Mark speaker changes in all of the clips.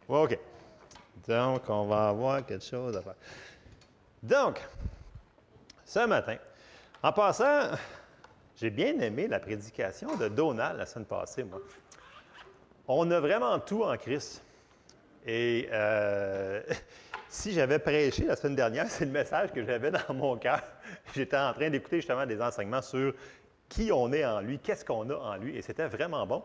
Speaker 1: OK. Donc, on va avoir quelque chose à faire. Donc, ce matin, en passant, j'ai bien aimé la prédication de Donald la semaine passée, moi. On a vraiment tout en Christ. Et si j'avais prêché la semaine dernière, c'est le message que j'avais dans mon cœur. J'étais en train d'écouter justement des enseignements sur qui on est en lui, qu'est-ce qu'on a en lui, et c'était vraiment bon.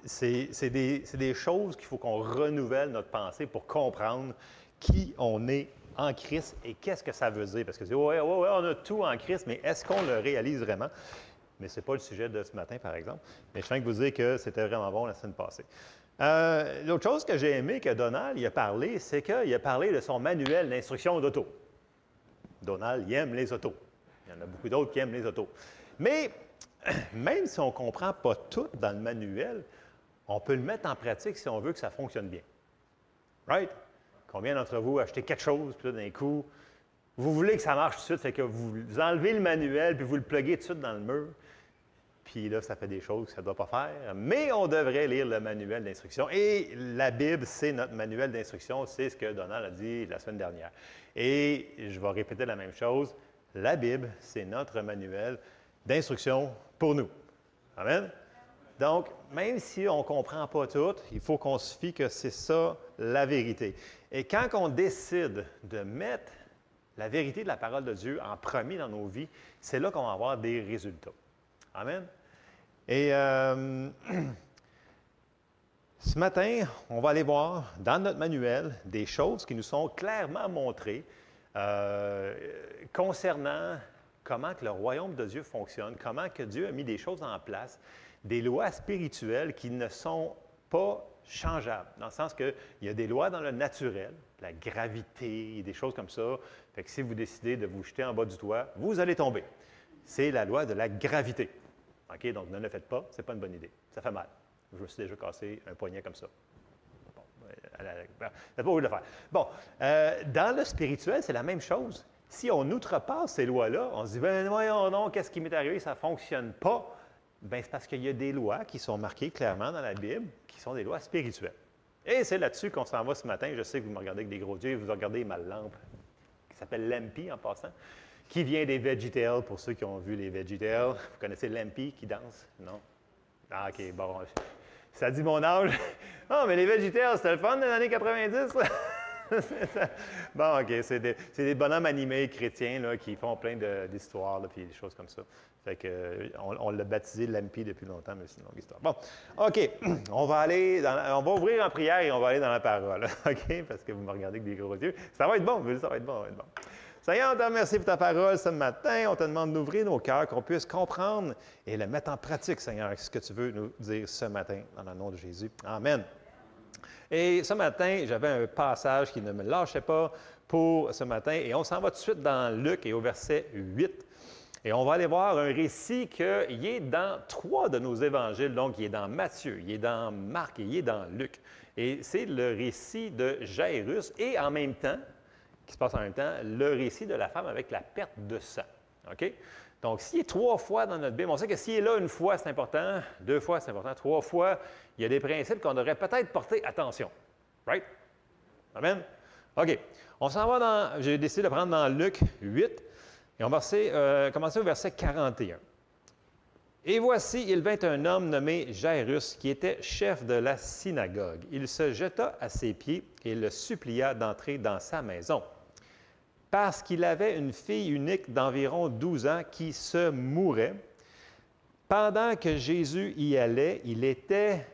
Speaker 1: C'est des choses qu'il faut qu'on renouvelle notre pensée pour comprendre qui on est en Christ et qu'est-ce que ça veut dire. Parce que ouais, on a tout en Christ, mais est-ce qu'on le réalise vraiment? Mais ce n'est pas le sujet de ce matin, par exemple. Mais je tiens à vous dire que c'était vraiment bon la semaine passée. L'autre chose que j'ai aimé que Donald il a parlé, c'est qu'il a parlé de son manuel d'instruction d'auto. Donald, il aime les autos. Il y en a beaucoup d'autres qui aiment les autos. Mais même si on ne comprend pas tout dans le manuel, on peut le mettre en pratique si on veut que ça fonctionne bien. Right? Combien d'entre vous achetez quelque chose, puis là, d'un coup, vous voulez que ça marche tout de suite, fait que vous enlevez le manuel, puis vous le pluguez tout de suite dans le mur, puis là, ça fait des choses que ça ne doit pas faire. Mais on devrait lire le manuel d'instruction. Et la Bible, c'est notre manuel d'instruction, c'est ce que Donald a dit la semaine dernière. Et je vais répéter la même chose. La Bible, c'est notre manuel d'instruction pour nous. Amen? Donc, même si on ne comprend pas tout, il faut qu'on se fie que c'est ça la vérité. Et quand on décide de mettre la vérité de la parole de Dieu en premier dans nos vies, c'est là qu'on va avoir des résultats. Amen? Et ce matin, on va aller voir dans notre manuel des choses qui nous sont clairement montrées concernant comment que le royaume de Dieu fonctionne, comment que Dieu a mis des choses en place, des lois spirituelles qui ne sont pas changeables, dans le sens qu'il y a des lois dans le naturel, la gravité, des choses comme ça. Fait que si vous décidez de vous jeter en bas du toit, vous allez tomber. C'est la loi de la gravité. OK? Donc, ne le faites pas, ce n'est pas une bonne idée. Ça fait mal. Je me suis déjà cassé un poignet comme ça. Bon, vous n'êtes pas obligé de le faire. Bon, dans le spirituel, c'est la même chose. Si on outrepasse ces lois-là, on se dit, ben voyons non, qu'est-ce qui m'est arrivé, ça ne fonctionne pas. Bien, c'est parce qu'il y a des lois qui sont marquées clairement dans la Bible, qui sont des lois spirituelles. Et c'est là-dessus qu'on s'en va ce matin. Je sais que vous me regardez avec des gros yeux, vous regardez ma lampe, qui s'appelle Lampi en passant, qui vient des VeggieTales, pour ceux qui ont vu les VeggieTales. Vous connaissez Lampi qui danse? Non? Ah, OK, bon, ça dit mon âge. Ah, mais les VeggieTales, c'était le fun des années 90. Bon, OK, c'est des bonhommes animés chrétiens là, qui font plein d'histoires et des choses comme ça. Fait que, on l'a baptisé Lampi depuis longtemps, mais c'est une longue histoire. Bon, OK, on va ouvrir en prière et on va aller dans la parole. OK, parce que vous me regardez avec des gros yeux. Ça va être bon, ça va être bon, ça va être bon. Seigneur, on te remercie pour ta parole ce matin. On te demande d'ouvrir nos cœurs, qu'on puisse comprendre et le mettre en pratique, Seigneur, ce que tu veux nous dire ce matin, dans le nom de Jésus. Amen. Et ce matin, j'avais un passage qui ne me lâchait pas pour ce matin. Et on s'en va tout de suite dans Luc et au verset 8. Et on va aller voir un récit qui est dans 3 de nos évangiles. Donc, il est dans Matthieu, il est dans Marc et il est dans Luc. Et c'est le récit de Jairus et en même temps, qui se passe en même temps, le récit de la femme avec la perte de sang. OK? Donc, s'il est 3 fois dans notre Bible, on sait que s'il est là une fois, c'est important, 2 fois, c'est important, 3 fois, il y a des principes qu'on devrait peut-être porter attention. Right? Amen? OK. On s'en va dans, j'ai décidé de prendre dans Luc 8, et on va commencer au verset 41. Et voici, il vint un homme nommé Jairus, qui était chef de la synagogue. Il se jeta à ses pieds et le supplia d'entrer dans sa maison, parce qu'il avait une fille unique d'environ 12 ans qui se mourait. Pendant que Jésus y allait, il était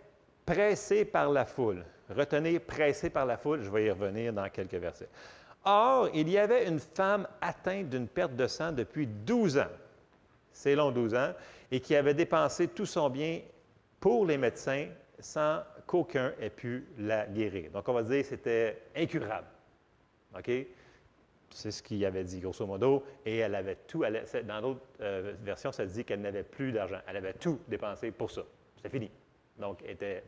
Speaker 1: pressé par la foule. Retenez, pressé par la foule, je vais y revenir dans quelques versets. Or, il y avait une femme atteinte d'une perte de sang depuis 12 ans, c'est long 12 ans, et qui avait dépensé tout son bien pour les médecins sans qu'aucun ait pu la guérir. Donc, on va dire que c'était incurable. OK? C'est ce qu'il avait dit, grosso modo. Et elle avait tout. Dans d'autres versions, ça dit qu'elle n'avait plus d'argent. Elle avait tout dépensé pour ça. C'était fini. Donc, elle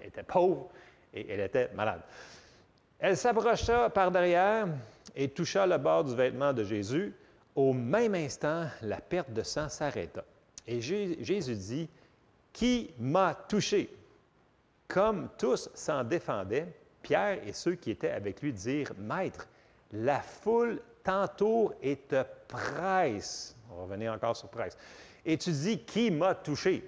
Speaker 1: était pauvre et elle était malade. Elle s'approcha par derrière et toucha le bord du vêtement de Jésus. Au même instant, la perte de sang s'arrêta. Et Jésus dit, « Qui m'a touché? » Comme tous s'en défendaient, Pierre et ceux qui étaient avec lui dirent, « Maître, la foule t'entoure et te presse. » On va revenir encore sur presse. « Et tu dis, qui m'a touché? »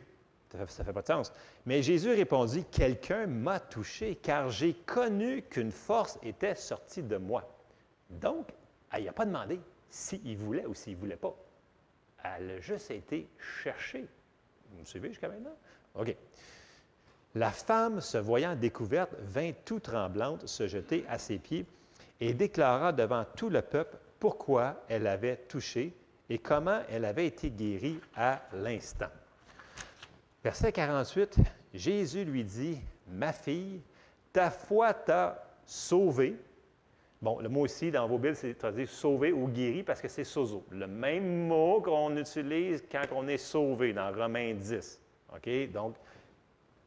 Speaker 1: Ça ne fait pas de sens. Mais Jésus répondit, « Quelqu'un m'a touché, car j'ai connu qu'une force était sortie de moi. » Donc, il n'a pas demandé s'il voulait ou s'il ne voulait pas. Elle a juste été cherchée. Vous me suivez jusqu'à maintenant? OK. La femme, se voyant découverte, vint tout tremblante se jeter à ses pieds et déclara devant tout le peuple pourquoi elle avait touché et comment elle avait été guérie à l'instant. Verset 48, Jésus lui dit, « Ma fille, ta foi t'a sauvée. » Bon, le mot ici, dans vos Bibles, c'est traduit « sauvé » ou « guéri » parce que c'est « sozo ». Le même mot qu'on utilise quand on est sauvé dans Romains 10. OK? Donc,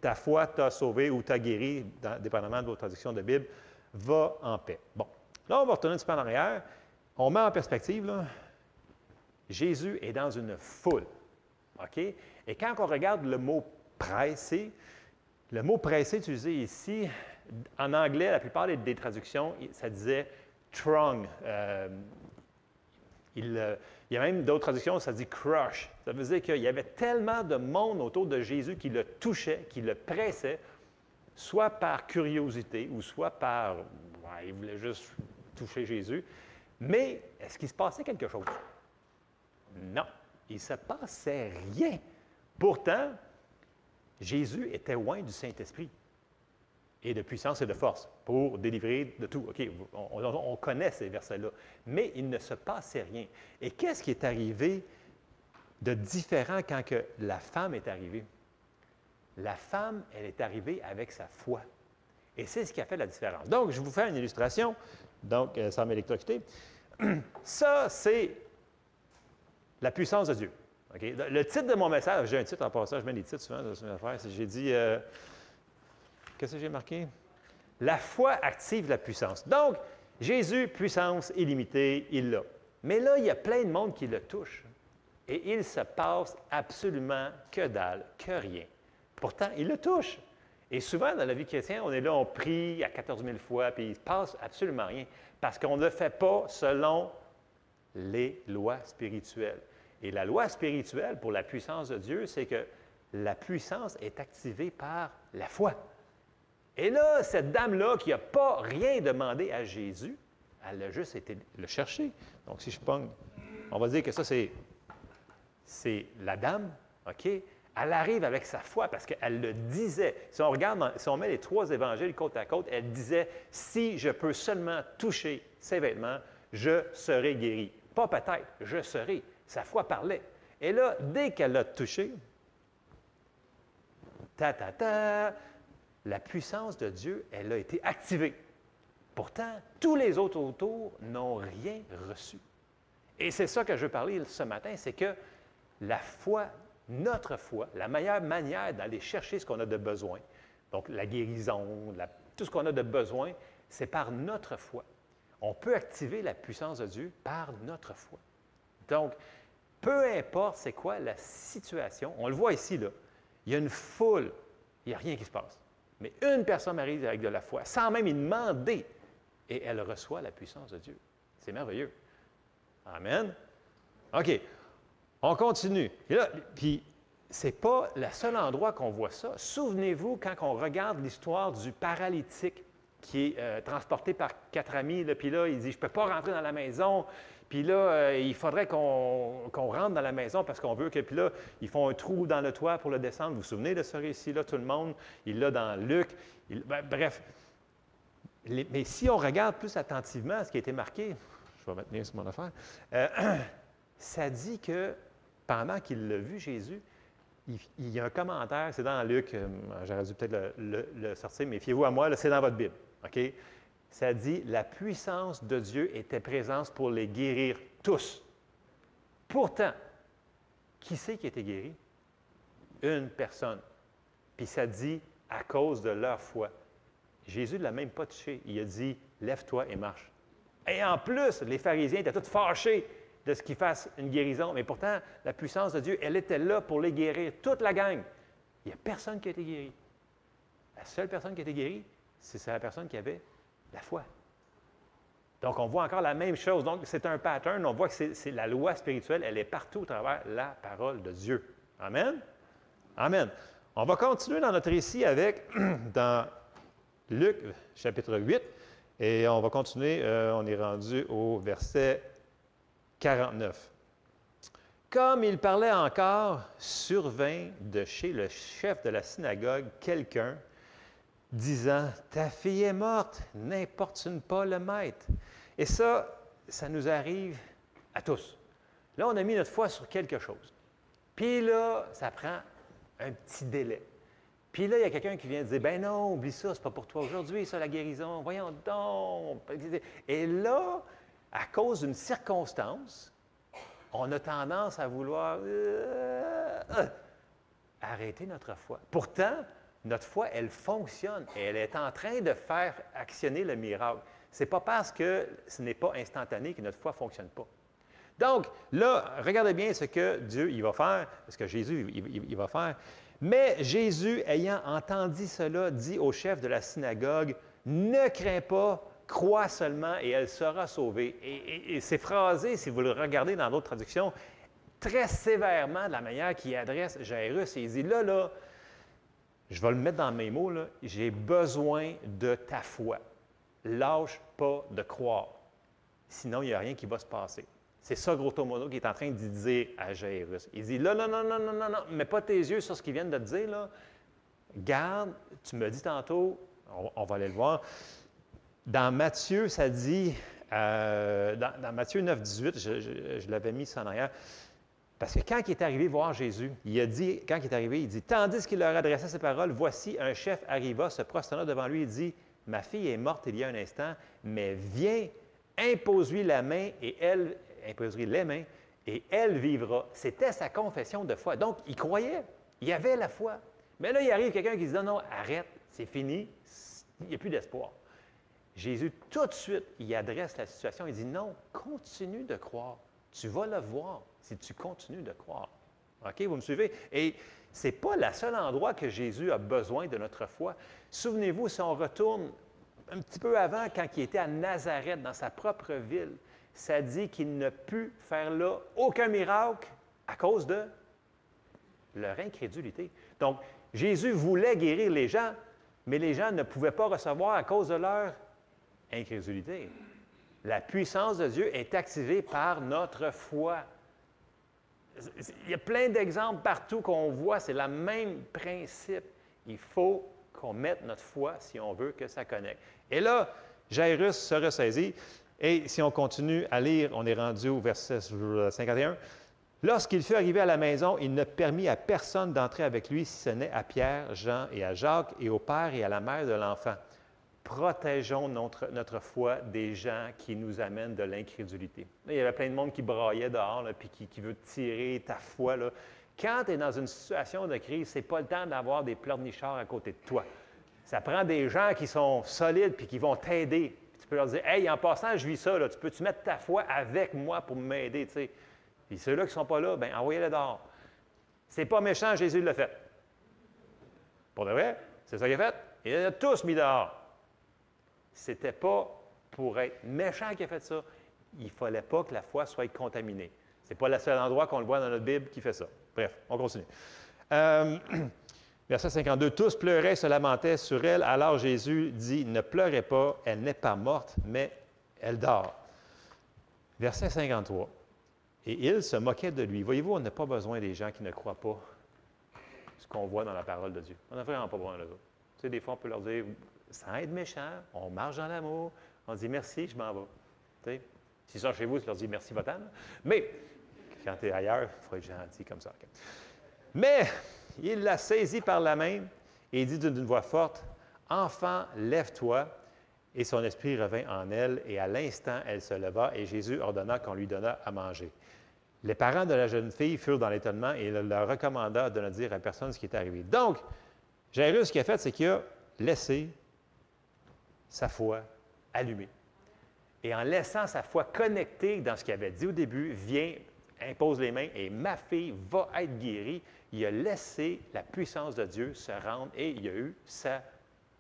Speaker 1: ta foi t'a sauvé ou t'a guéri, dépendamment de vos traductions de Bible, va en paix. Bon, là, on va retourner un petit peu en arrière. On met en perspective, là, Jésus est dans une foule. OK? Et quand on regarde le mot « pressé », le mot « pressé » utilisé ici, en anglais, la plupart des traductions, ça disait « throng ». Il y a même d'autres traductions, ça dit « crush ». Ça veut dire qu'il y avait tellement de monde autour de Jésus qui le touchait, qui le pressait, soit par curiosité ou soit par il voulait juste toucher Jésus. Mais est-ce qu'il se passait quelque chose? Non, il ne se passait rien. Pourtant, Jésus était loin du Saint-Esprit et de puissance et de force pour délivrer de tout. OK, on connaît ces versets-là, mais il ne se passait rien. Et qu'est-ce qui est arrivé de différent quand que la femme est arrivée? La femme, elle est arrivée avec sa foi. Et c'est ce qui a fait la différence. Donc, je vais vous faire une illustration. Donc, ça m'électrocuter. Ça, c'est la puissance de Dieu. Okay? Le titre de mon message, j'ai un titre en passant, je mets des titres souvent dans une affaire. J'ai dit, qu'est-ce que j'ai marqué? La foi active la puissance. Donc, Jésus, puissance illimitée, il l'a. Mais là, il y a plein de monde qui le touche. Et il se passe absolument que dalle, que rien. Pourtant, il le touche. Et souvent, dans la vie chrétienne, on est là, on prie à 14 000 fois, puis il ne se passe absolument rien. Parce qu'on ne le fait pas selon les lois spirituelles. Et la loi spirituelle pour la puissance de Dieu, c'est que la puissance est activée par la foi. Et là, cette dame-là qui n'a pas rien demandé à Jésus, elle a juste été le chercher. Donc, si je pogne, on va dire que ça, c'est la dame, OK? Elle arrive avec sa foi parce qu'elle le disait. Si on regarde, si on met les trois évangiles côte à côte, elle disait, « Si je peux seulement toucher ses vêtements, je serai guéri. » Pas peut-être, je serai. Sa foi parlait. Et là, dès qu'elle l'a touché, la puissance de Dieu, elle a été activée. Pourtant, tous les autres autour n'ont rien reçu. Et c'est ça que je veux parler ce matin, c'est que la foi, notre foi, la meilleure manière d'aller chercher ce qu'on a de besoin, donc la guérison, tout ce qu'on a de besoin, c'est par notre foi. On peut activer la puissance de Dieu par notre foi. Donc, peu importe c'est quoi la situation, on le voit ici, là, il y a une foule, il n'y a rien qui se passe. Mais une personne arrive avec de la foi, sans même y demander, et elle reçoit la puissance de Dieu. C'est merveilleux. Amen. OK. On continue. Et là, puis, ce n'est pas le seul endroit qu'on voit ça. Souvenez-vous, quand on regarde l'histoire du paralytique qui est transporté par 4 amis, là, puis là, il dit, je ne peux pas rentrer dans la maison. Puis là, il faudrait qu'on rentre dans la maison parce qu'on veut que... Puis là, ils font un trou dans le toit pour le descendre. Vous vous souvenez de ce récit-là, tout le monde? Il l'a dans Luc. Bref. Mais si on regarde plus attentivement ce qui a été marqué, je vais me tenir sur mon affaire, ça dit que pendant qu'il l'a vu, Jésus, il y a un commentaire, c'est dans Luc, j'aurais dû peut-être le sortir, mais fiez-vous à moi, là, c'est dans votre Bible. OK? Ça dit, la puissance de Dieu était présente pour les guérir tous. Pourtant, qui c'est qui a été guéri? Une personne. Puis ça dit, à cause de leur foi. Jésus ne l'a même pas touché. Il a dit, lève-toi et marche. Et en plus, les pharisiens étaient tous fâchés de ce qu'il fasse une guérison. Mais pourtant, la puissance de Dieu, elle était là pour les guérir, toute la gang. Il n'y a personne qui a été guéri. seule personne qui a été guérie, c'est la personne qui avait la foi. Donc, on voit encore la même chose. Donc, c'est un pattern. On voit que c'est la loi spirituelle, elle est partout au travers la parole de Dieu. Amen? Amen. On va continuer dans notre récit avec, dans Luc, chapitre 8, et on va continuer, on est rendu au verset 49. Comme il parlait encore, survint de chez le chef de la synagogue quelqu'un disant, « Ta fille est morte, n'importune pas le maître. » Et ça nous arrive à tous. Là, on a mis notre foi sur quelque chose. Puis là, ça prend un petit délai. Puis là, il y a quelqu'un qui vient dire, « Ben non, oublie ça, c'est pas pour toi aujourd'hui, ça, la guérison. Voyons donc. » Et là, à cause d'une circonstance, on a tendance à vouloir arrêter notre foi. Pourtant, notre foi, elle fonctionne et elle est en train de faire actionner le miracle. Ce n'est pas parce que ce n'est pas instantané que notre foi ne fonctionne pas. Donc, là, regardez bien ce que Dieu il va faire, ce que Jésus il va faire. Mais Jésus, ayant entendu cela, dit au chef de la synagogue, « Ne crains pas, crois seulement et elle sera sauvée. » Et c'est phrasé, si vous le regardez dans d'autres traductions, très sévèrement de la manière qu'il adresse Jairus. Et il dit, là, je vais le mettre dans mes mots, là, j'ai besoin de ta foi. Lâche pas de croire. Sinon, il n'y a rien qui va se passer. C'est ça, grosso modo, qu'il est en train de dire à Jairus. Il dit, là, non, mets pas tes yeux sur ce qu'ils viennent de te dire, là. Garde, tu me dis tantôt, on va aller le voir. Dans Matthieu, ça dit, dans Matthieu 9, 18, je l'avais mis ça en arrière, parce que quand il est arrivé voir Jésus, il a dit, quand il est arrivé, il dit, tandis qu'il leur adressait ces paroles, voici un chef arriva, se prosterna devant lui et dit, ma fille est morte il y a un instant, mais viens, impose-lui la main et elle, impose-lui les mains et elle vivra. C'était sa confession de foi. Donc, il croyait, il avait la foi. Mais là, il arrive quelqu'un qui dit, non, arrête, c'est fini, il n'y a plus d'espoir. Jésus, tout de suite, il adresse la situation. Il dit, non, continue de croire. Tu vas le voir si tu continues de croire. OK, vous me suivez? Et ce n'est pas le seul endroit que Jésus a besoin de notre foi. Souvenez-vous, si on retourne un petit peu avant, quand il était à Nazareth, dans sa propre ville, ça dit qu'il ne put faire là aucun miracle à cause de leur incrédulité. Donc, Jésus voulait guérir les gens, mais les gens ne pouvaient pas recevoir à cause de leur incrédulité. La puissance de Dieu est activée par notre foi. Il y a plein d'exemples partout qu'on voit, c'est le même principe. Il faut qu'on mette notre foi si on veut que ça connecte. Et là, Jairus se ressaisit, et si on continue à lire, on est rendu au verset 51. Lorsqu'il fut arrivé à la maison, il ne permit à personne d'entrer avec lui, si ce n'est à Pierre, Jean et à Jacques, et au père et à la mère de l'enfant. Protégeons notre foi des gens qui nous amènent de l'incrédulité. Là, il y avait plein de monde qui braillait dehors, là, puis qui veut tirer ta foi. Là. Quand tu es dans une situation de crise, ce n'est pas le temps d'avoir des pleurnichards à côté de toi. Ça prend des gens qui sont solides puis qui vont t'aider. Tu peux leur dire, « Hey, en passant, je vis ça, là, tu peux-tu mettre ta foi avec moi pour m'aider? » Puis ceux-là qui ne sont pas là, bien, envoyez-les dehors. C'est pas méchant, Jésus l'a fait. Pour de vrai, c'est ça qu'il a fait. Il les a tous mis dehors. C'était pas pour être méchant qu'il a fait ça. Il ne fallait pas que la foi soit contaminée. Ce n'est pas le seul endroit qu'on le voit dans notre Bible qui fait ça. Bref, on continue. Verset 52. Tous pleuraient, se lamentaient sur elle. Alors Jésus dit, ne pleurez pas, elle n'est pas morte, mais elle dort. Verset 53. Et il se moquait de lui. Voyez-vous, on n'a pas besoin des gens qui ne croient pas ce qu'on voit dans la parole de Dieu. On n'a vraiment pas besoin de eux. Tu sais, des fois, on peut leur dire, sans être méchant, on marche dans l'amour, on dit merci, je m'en vais. Tu sais, s'ils sont chez vous, tu leur dis merci, va-t'en. Mais quand tu es ailleurs, il faut être gentil comme ça. Okay. Mais il la saisit par la main et dit d'une voix forte, « Enfant, lève-toi. » Et son esprit revint en elle, et à l'instant, elle se leva, et Jésus ordonna qu'on lui donnât à manger. Les parents de la jeune fille furent dans l'étonnement, et il leur recommanda de ne dire à personne ce qui était arrivé. Donc, Jairus, ce qu'il a fait, c'est qu'il a laissé sa foi allumée. Et en laissant sa foi connectée dans ce qu'il avait dit au début, viens, impose les mains, et ma fille va être guérie, il a laissé la puissance de Dieu se rendre, et il a eu sa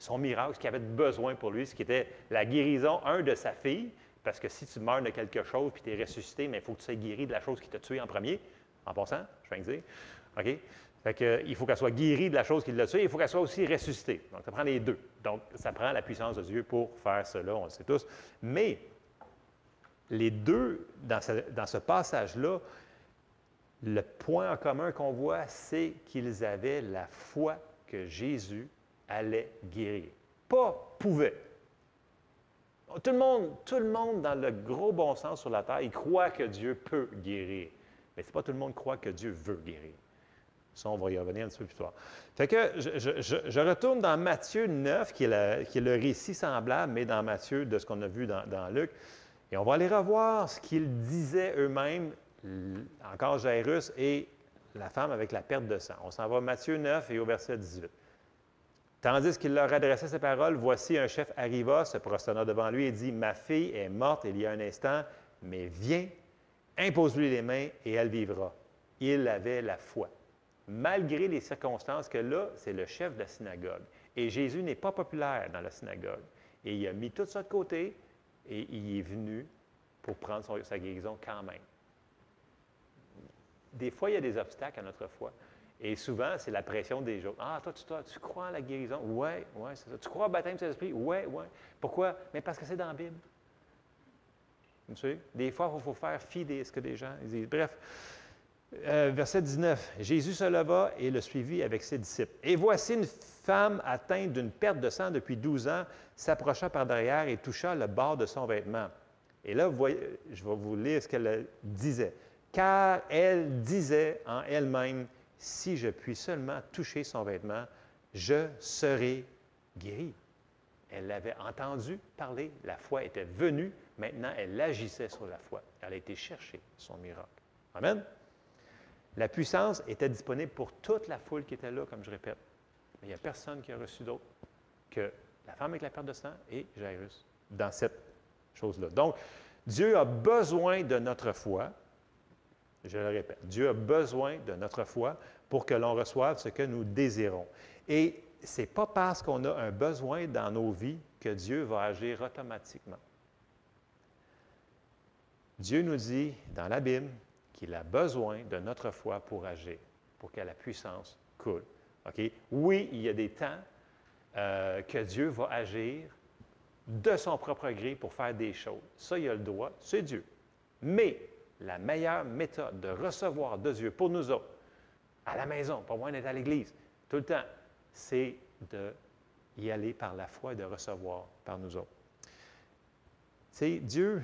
Speaker 1: son miracle, ce qu'il avait besoin pour lui, ce qui était la guérison, de sa fille, parce que si tu meurs de quelque chose puis tu es ressuscité, mais il faut que tu sois guéri de la chose qui t'a tué en premier, en passant, je viens de dire. OK? Fait que, il faut qu'elle soit guérie de la chose qui l'a tuée, il faut qu'elle soit aussi ressuscitée. Donc, ça prend les deux. Donc, ça prend la puissance de Dieu pour faire cela, on le sait tous. Mais, les deux, dans ce passage-là, le point en commun qu'on voit, c'est qu'ils avaient la foi que Jésus allait guérir. Pas pouvait. Tout le monde, dans le gros bon sens sur la terre, il croit que Dieu peut guérir. Mais ce n'est pas tout le monde qui croit que Dieu veut guérir. Ça, on va y revenir un petit peu plus tard. Fait que je retourne dans Matthieu 9, qui est le récit semblable, mais dans Matthieu, de ce qu'on a vu dans Luc. Et on va aller revoir ce qu'ils disaient eux-mêmes, encore Jairus et la femme avec la perte de sang. On s'en va à Matthieu 9 et au verset 18. Tandis qu'il leur adressait ces paroles, voici un chef arriva, se prosterna devant lui et dit, « Ma fille est morte il y a un instant, mais viens, impose-lui les mains et elle vivra. » Il avait la foi. Malgré les circonstances que là, c'est le chef de la synagogue. Et Jésus n'est pas populaire dans la synagogue. Et il a mis tout ça de côté et il est venu pour prendre sa guérison quand même. Des fois, il y a des obstacles à notre foi. Et souvent, c'est la pression des autres. « Ah, toi, tu crois à la guérison? »« Oui, c'est ça. »« Tu crois au baptême de l'Esprit? »« Oui. Pourquoi? »« Mais parce que c'est dans la Bible. » Tu sais? Des fois, il faut faire fi de ce que les gens disent. Bref, verset 19. Jésus se leva et le suivit avec ses disciples. Et voici une femme atteinte d'une perte de sang depuis 12 ans s'approcha par derrière et toucha le bord de son vêtement. Et là, vous voyez, je vais vous lire ce qu'elle disait. Car elle disait en elle-même, « Si je puis seulement toucher son vêtement, je serai guérie. » Elle avait entendu parler, la foi était venue, maintenant elle agissait sur la foi. Elle a été chercher son miracle. Amen? La puissance était disponible pour toute la foule qui était là, comme je répète. Mais il n'y a personne qui a reçu d'autre que la femme avec la perte de sang et Jairus dans cette chose-là. Donc, Dieu a besoin de notre foi. Je le répète, Dieu a besoin de notre foi pour que l'on reçoive ce que nous désirons. Et ce n'est pas parce qu'on a un besoin dans nos vies que Dieu va agir automatiquement. Dieu nous dit dans la Bible qu'il a besoin de notre foi pour agir, pour que la puissance coule. Okay? Oui, il y a des temps que Dieu va agir de son propre gré pour faire des choses. Ça, il a le droit, c'est Dieu. Mais la meilleure méthode de recevoir de Dieu pour nous autres, à la maison, pas moins d'être à l'Église, tout le temps, c'est d'y aller par la foi et de recevoir par nous autres. Tu sais, Dieu,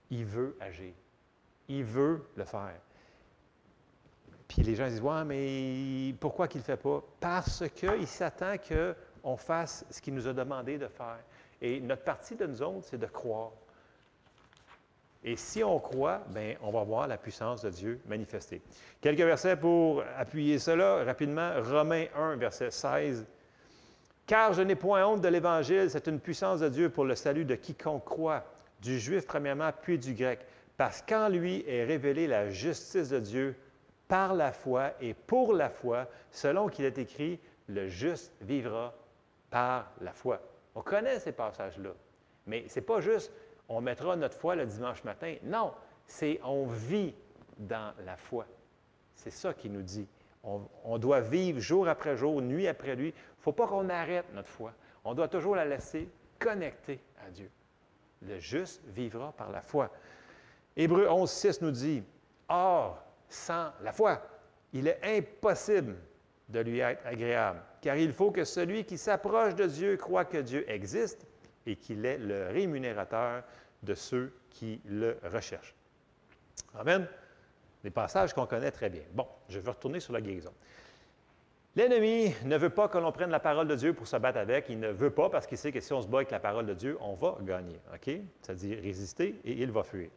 Speaker 1: il veut agir. Il veut le faire. Puis les gens disent, « Ouais, mais pourquoi qu'il ne le fait pas? » Parce qu'il s'attend qu'on fasse ce qu'il nous a demandé de faire. Et notre partie de nous autres, c'est de croire. Et si on croit, bien, on va voir la puissance de Dieu manifestée. Quelques versets pour appuyer cela rapidement. Romains 1, verset 16. « Car je n'ai point honte de l'Évangile, c'est une puissance de Dieu pour le salut de quiconque croit, du Juif premièrement, puis du Grec. Parce qu'en lui est révélée la justice de Dieu par la foi et pour la foi, selon qu'il est écrit, le juste vivra par la foi. » On connaît ces passages-là, mais ce n'est pas juste on mettra notre foi le dimanche matin. Non, c'est on vit dans la foi. C'est ça qu'il nous dit. On doit vivre jour après jour, nuit après nuit. Il ne faut pas qu'on arrête notre foi. On doit toujours la laisser connectée à Dieu. Le juste vivra par la foi. Hébreux 11, 6 nous dit, « Or, sans la foi, il est impossible de lui être agréable, car il faut que celui qui s'approche de Dieu croit que Dieu existe et qu'il est le rémunérateur de ceux qui le recherchent. » Amen. Des passages qu'on connaît très bien. Bon, je vais retourner sur la guérison. L'ennemi ne veut pas que l'on prenne la parole de Dieu pour se battre avec. Il ne veut pas parce qu'il sait que si on se bat avec la parole de Dieu, on va gagner. OK? C'est-à-dire résister et il va fuir.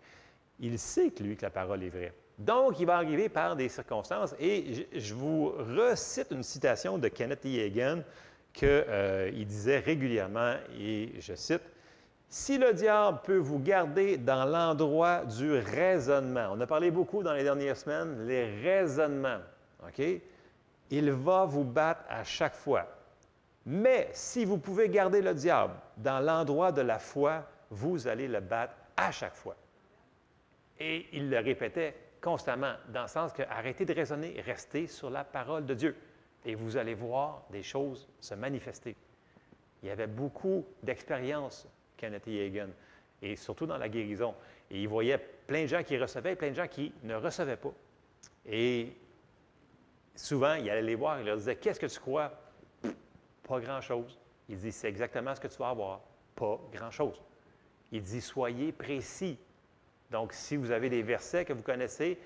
Speaker 1: Il sait que lui, que la parole est vraie. Donc, il va arriver par des circonstances. Et je vous recite une citation de Kenneth E. Hagin qu'il disait régulièrement, et je cite, « Si le diable peut vous garder dans l'endroit du raisonnement, on a parlé beaucoup dans les dernières semaines, les raisonnements, OK? Il va vous battre à chaque fois. Mais si vous pouvez garder le diable dans l'endroit de la foi, vous allez le battre à chaque fois. Et il le répétait constamment, dans le sens que arrêtez de raisonner, restez sur la parole de Dieu. Et vous allez voir des choses se manifester. Il y avait beaucoup d'expérience, Kenneth Hagin, et surtout dans la guérison. Et il voyait plein de gens qui recevaient et plein de gens qui ne recevaient pas. Et souvent, il allait les voir, il leur disait, « Qu'est-ce que tu crois? » Pas grand-chose. Il dit, « C'est exactement ce que tu vas avoir. » Pas grand-chose. Il dit, « Soyez précis. » Donc, si vous avez des versets que vous connaissez,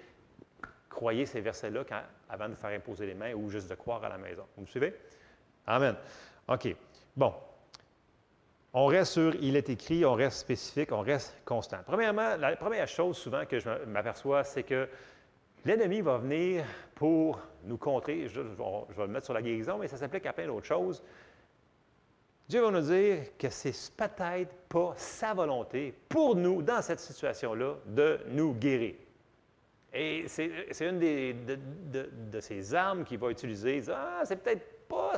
Speaker 1: croyez ces versets-là avant de faire imposer les mains ou juste de croire à la maison. Vous me suivez? Amen. OK. Bon. On reste sur « il est écrit », on reste spécifique, on reste constant. Premièrement, la première chose souvent que je m'aperçois, c'est que l'ennemi va venir pour nous contrer. Je vais le mettre sur la guérison, mais ça s'applique à plein d'autres choses. Dieu va nous dire que c'est peut-être pas sa volonté pour nous, dans cette situation-là, de nous guérir. Et c'est une de ces armes qu'il va utiliser. Il dit, « Ah, c'est peut-être pas,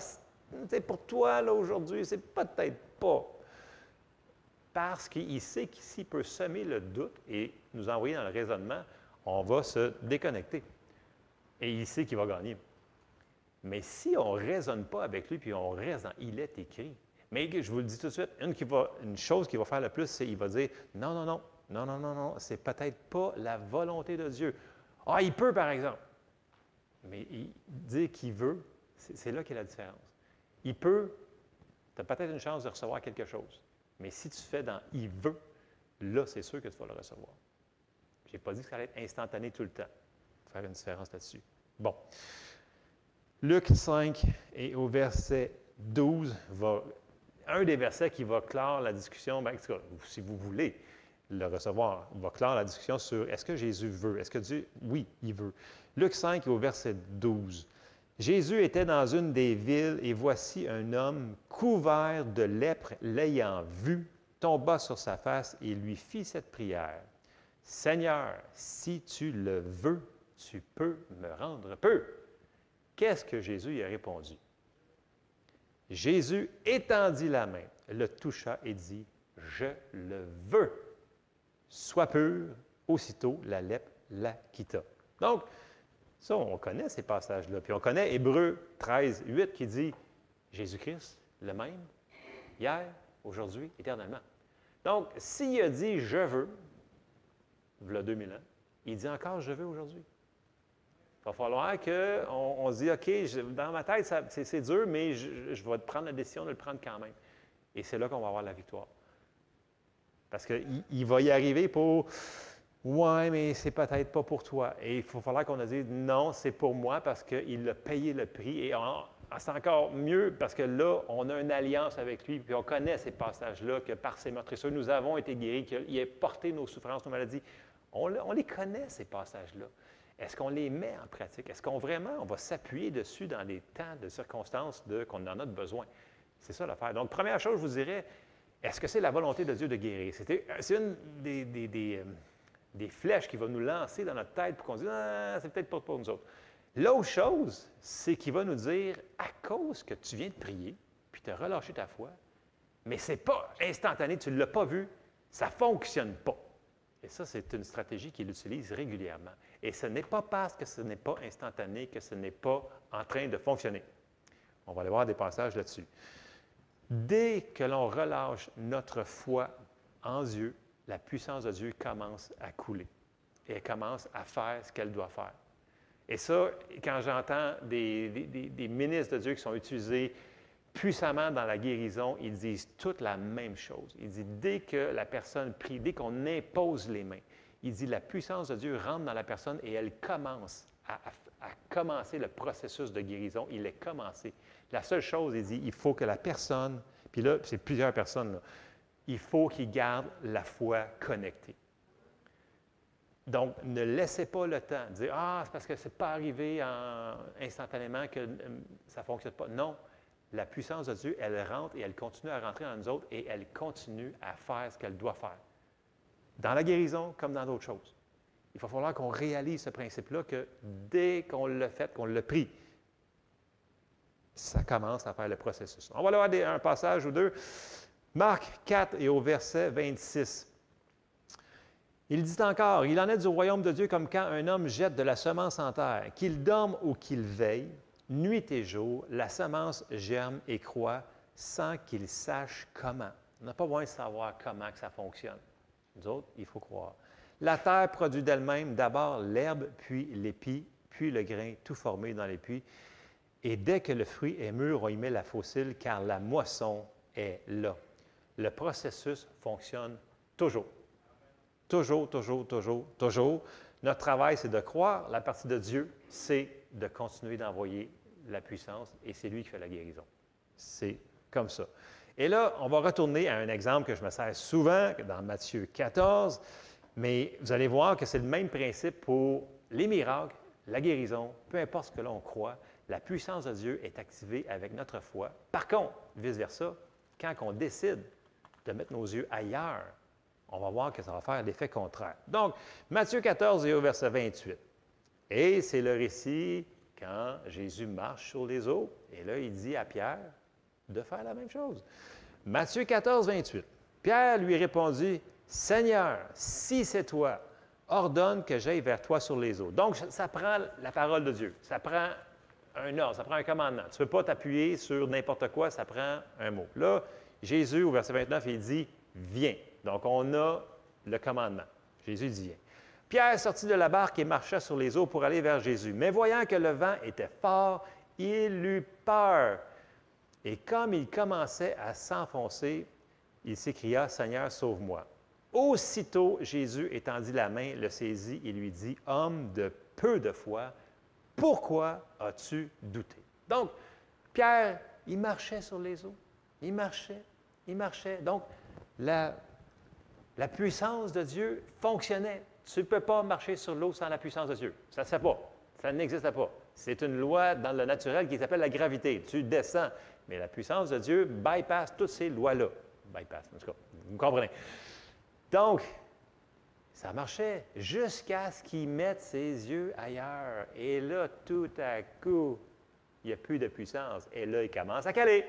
Speaker 1: c'est pour toi, là, aujourd'hui, c'est peut-être pas. » Parce qu'il sait qu'ici peut semer le doute et nous envoyer dans le raisonnement, on va se déconnecter. Et il sait qu'il va gagner. Mais si on ne raisonne pas avec lui, puis on reste dans « il est écrit », mais je vous le dis tout de suite, une chose qu'il va faire le plus, c'est qu'il va dire « non, non, non, non, non, non, non, c'est peut-être pas la volonté de Dieu. » Ah, il peut, par exemple. Mais dire qu'il veut, c'est là qu'est la différence. Il peut, tu as peut-être une chance de recevoir quelque chose. Mais si tu fais dans « il veut », là, c'est sûr que tu vas le recevoir. Je n'ai pas dit que ça allait être instantané tout le temps. Il faut faire une différence là-dessus. Bon. Luc 5 et au verset 12, un des versets qui va clore la discussion, bien, en tout cas, si vous voulez le recevoir, va clore la discussion sur est-ce que Jésus veut? Est-ce que Dieu, oui, il veut. Luc 5 et au verset 12. Jésus était dans une des villes et voici un homme couvert de lèpre l'ayant vu, tomba sur sa face et lui fit cette prière. « Seigneur, si tu le veux, tu peux me rendre peu. » Qu'est-ce que Jésus y a répondu? Jésus étendit la main, le toucha et dit, « Je le veux. Sois pur. » Aussitôt, la lèpre la quitta. Donc, ça, on connaît ces passages-là. Puis on connaît Hébreux 13, 8 qui dit Jésus-Christ, le même, hier, aujourd'hui, éternellement. Donc, s'il a dit je veux, il y a 2000 ans, il dit encore je veux aujourd'hui. Il va falloir qu'on se dise OK, dans ma tête, c'est dur, mais je vais prendre la décision de le prendre quand même. Et c'est là qu'on va avoir la victoire. Parce qu'il va y arriver pour ouais, mais c'est peut-être pas pour toi. Et il va falloir qu'on a dit non, c'est pour moi parce qu'il a payé le prix. Et c'est encore mieux parce que là, on a une alliance avec lui. Puis on connaît ces passages-là que par ses meurtrissures, nous avons été guéris, qu'il a porté nos souffrances, nos maladies. On les connaît, ces passages-là. Est-ce qu'on les met en pratique? Est-ce qu'on va s'appuyer dessus dans les temps de circonstances qu'on en a besoin? C'est ça l'affaire. Donc, première chose, je vous dirais, est-ce que c'est la volonté de Dieu de guérir? C'est une des flèches qui va nous lancer dans notre tête pour qu'on se dise « Ah, c'est peut-être pas pour nous autres. » L'autre chose, c'est qu'il va nous dire « À cause que tu viens de prier, puis tu as relâché ta foi, mais ce n'est pas instantané, tu ne l'as pas vu, ça ne fonctionne pas. » Et ça, c'est une stratégie qu'il utilise régulièrement. Et ce n'est pas parce que ce n'est pas instantané que ce n'est pas en train de fonctionner. On va aller voir des passages là-dessus. Dès que l'on relâche notre foi en Dieu, la puissance de Dieu commence à couler et elle commence à faire ce qu'elle doit faire. Et ça, quand j'entends des ministres de Dieu qui sont utilisés puissamment dans la guérison, ils disent toute la même chose. Ils disent, dès que la personne prie, dès qu'on impose les mains, il dit la puissance de Dieu rentre dans la personne et elle commence à commencer le processus de guérison. Il est commencé. La seule chose, il dit, il faut que la personne, puis là, c'est plusieurs personnes, là, il faut qu'ils gardent la foi connectée. Donc, ne laissez pas le temps de dire « Ah, c'est parce que ce n'est pas arrivé instantanément que ça ne fonctionne pas. » Non, la puissance de Dieu, elle rentre et elle continue à rentrer dans nous autres et elle continue à faire ce qu'elle doit faire. Dans la guérison comme dans d'autres choses. Il va falloir qu'on réalise ce principe-là que dès qu'on l'a fait, qu'on l'a pris, ça commence à faire le processus. On va aller voir un passage ou deux. Marc 4 et au verset 26. Il dit encore, « Il en est du royaume de Dieu comme quand un homme jette de la semence en terre, qu'il dorme ou qu'il veille, nuit et jour, la semence germe et croît sans qu'il sache comment. » On n'a pas besoin de savoir comment que ça fonctionne. Nous autres, il faut croire. La terre produit d'elle-même d'abord l'herbe, puis l'épi, puis le grain, tout formé dans l'épi. Et dès que le fruit est mûr, on y met la faucille, car la moisson est là. Le processus fonctionne toujours. Toujours, toujours, toujours, toujours. Notre travail, c'est de croire. La partie de Dieu, c'est de continuer d'envoyer la puissance et c'est lui qui fait la guérison. C'est comme ça. Et là, on va retourner à un exemple que je me sers souvent dans Matthieu 14, mais vous allez voir que c'est le même principe pour les miracles, la guérison, peu importe ce que l'on croit, la puissance de Dieu est activée avec notre foi. Par contre, vice-versa, quand on décide de mettre nos yeux ailleurs, on va voir que ça va faire l'effet contraire. Donc, Matthieu 14 et au verset 28. Et c'est le récit quand Jésus marche sur les eaux. Et là, il dit à Pierre de faire la même chose. Matthieu 14, 28. Pierre lui répondit, « Seigneur, si c'est toi, ordonne que j'aille vers toi sur les eaux. » Donc, ça prend la parole de Dieu. Ça prend un ordre, ça prend un commandement. Tu ne peux pas t'appuyer sur n'importe quoi, ça prend un mot. Là, Jésus, au verset 29, il dit, « Viens. » Donc, on a le commandement. Jésus dit, « Viens. » Pierre sortit de la barque et marcha sur les eaux pour aller vers Jésus. Mais voyant que le vent était fort, il eut peur. Et comme il commençait à s'enfoncer, il s'écria, « Seigneur, sauve-moi. » Aussitôt, Jésus étendit la main, le saisit et lui dit, « Homme de peu de foi, pourquoi as-tu douté? » Donc, Pierre, il marchait sur les eaux. Il marchait, il marchait. Donc, la puissance de Dieu fonctionnait. Tu ne peux pas marcher sur l'eau sans la puissance de Dieu. Ça ne se fait pas. Ça n'existe pas. C'est une loi dans le naturel qui s'appelle la gravité. Tu descends. Mais la puissance de Dieu bypasse toutes ces lois-là. Bypass, en tout cas. Vous comprenez. Donc, ça marchait jusqu'à ce qu'il mette ses yeux ailleurs. Et là, tout à coup, il n'y a plus de puissance. Et là, il commence à caler.